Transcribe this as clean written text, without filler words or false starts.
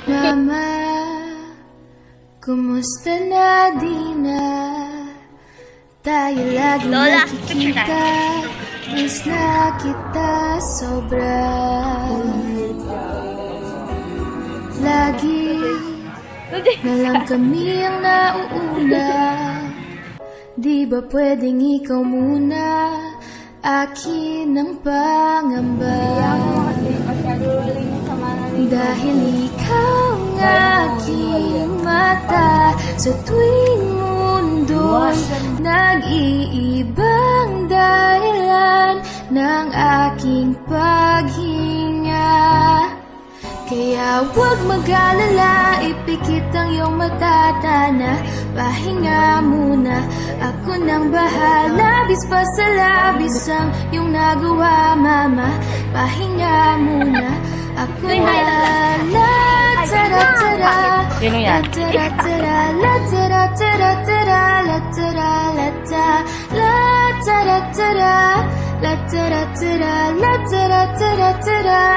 Mama, kumusta na di na? Tayo lagi Lola, nakikita. Miss na kita sobra. Lagi na lang kami ang nauuna. Di ba pwedeng ikaw muna? Akin ang pangamba. Dahil ikaw ang aking mata. Sa tuwing mundo'y nag-iibang dahilan ng aking paghinga. Kaya huwag mag-alala, ipikit ang iyong mata, na pahinga muna. Ako nang bahala, bis pa sa labis ang iyong nagawa, mama. Pahinga muna, ako na. La tara tara, Sino yan? la tara tara, la tara tara tara, la tara la ta, la tara tara, la tara tara, la tara tara tara.